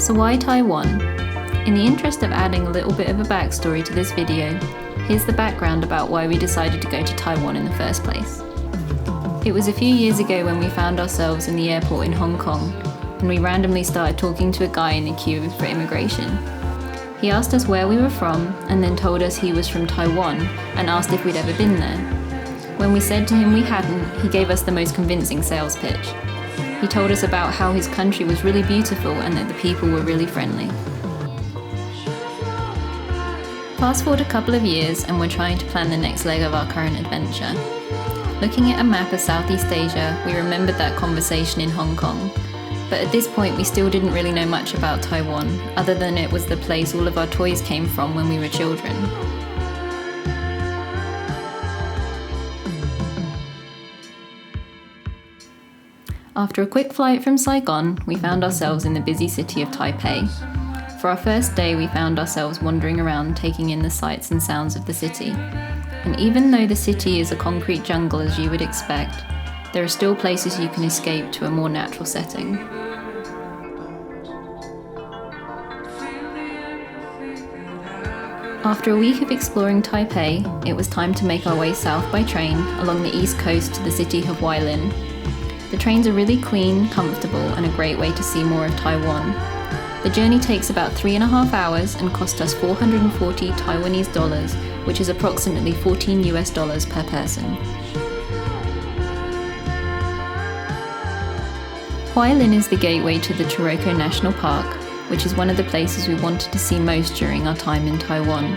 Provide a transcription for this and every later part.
So why Taiwan? In the interest of adding a little bit of a backstory to this video, here's the background about why we decided to go to Taiwan in the first place. It was a few years ago when we found ourselves in the airport in Hong Kong, and we randomly started talking to a guy in the queue for immigration. He asked us where we were from and then told us he was from Taiwan and asked if we'd ever been there. When we said to him we hadn't, he gave us the most convincing sales pitch. He told us about how his country was really beautiful and that the people were really friendly. Fast forward a couple of years and we're trying to plan the next leg of our current adventure. Looking at a map of Southeast Asia, we remembered that conversation in Hong Kong. But at this point we still didn't really know much about Taiwan, other than it was the place all of our toys came from when we were children. After a quick flight from Saigon, we found ourselves in the busy city of Taipei. For our first day, we found ourselves wandering around taking in the sights and sounds of the city. And even though the city is a concrete jungle as you would expect, there are still places you can escape to a more natural setting. After a week of exploring Taipei, it was time to make our way south by train along the east coast to the city of Huailin. The trains are really clean, comfortable, and a great way to see more of Taiwan. The journey takes about 3.5 hours and cost us 440 Taiwanese dollars, which is approximately $14 per person. Huailin is the gateway to the Taroko National Park, which is one of the places we wanted to see most during our time in Taiwan.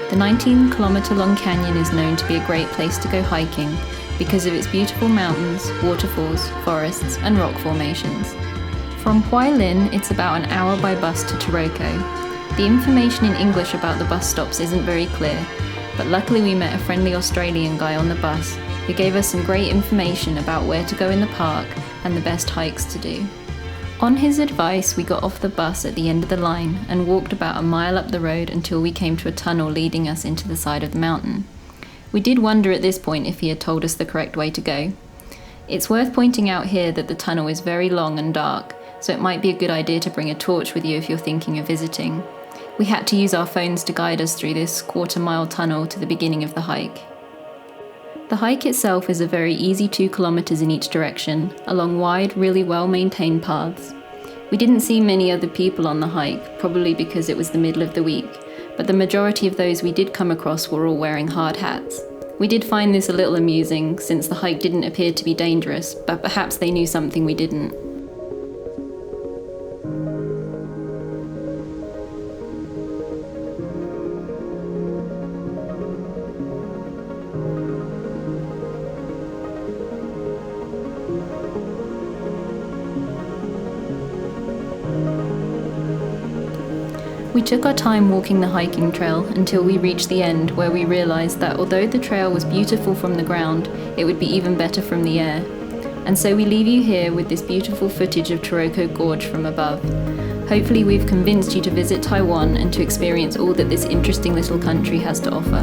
The 19-kilometre-long canyon is known to be a great place to go hiking because of its beautiful mountains, waterfalls, forests, and rock formations. From Huailin, it's about an hour by bus to Taroko. The information in English about the bus stops isn't very clear, but luckily we met a friendly Australian guy on the bus who gave us some great information about where to go in the park and the best hikes to do. On his advice, we got off the bus at the end of the line and walked about a mile up the road until we came to a tunnel leading us into the side of the mountain. We did wonder at this point if he had told us the correct way to go. It's worth pointing out here that the tunnel is very long and dark, so it might be a good idea to bring a torch with you if you're thinking of visiting. We had to use our phones to guide us through this quarter-mile tunnel to the beginning of the hike. The hike itself is a very easy 2 kilometers in each direction, along wide, really well-maintained paths. We didn't see many other people on the hike, probably because it was the middle of the week, but the majority of those we did come across were all wearing hard hats. We did find this a little amusing, since the hike didn't appear to be dangerous, but perhaps they knew something we didn't. We took our time walking the hiking trail until we reached the end, where we realised that although the trail was beautiful from the ground, it would be even better from the air. And so we leave you here with this beautiful footage of Taroko Gorge from above. Hopefully we've convinced you to visit Taiwan and to experience all that this interesting little country has to offer.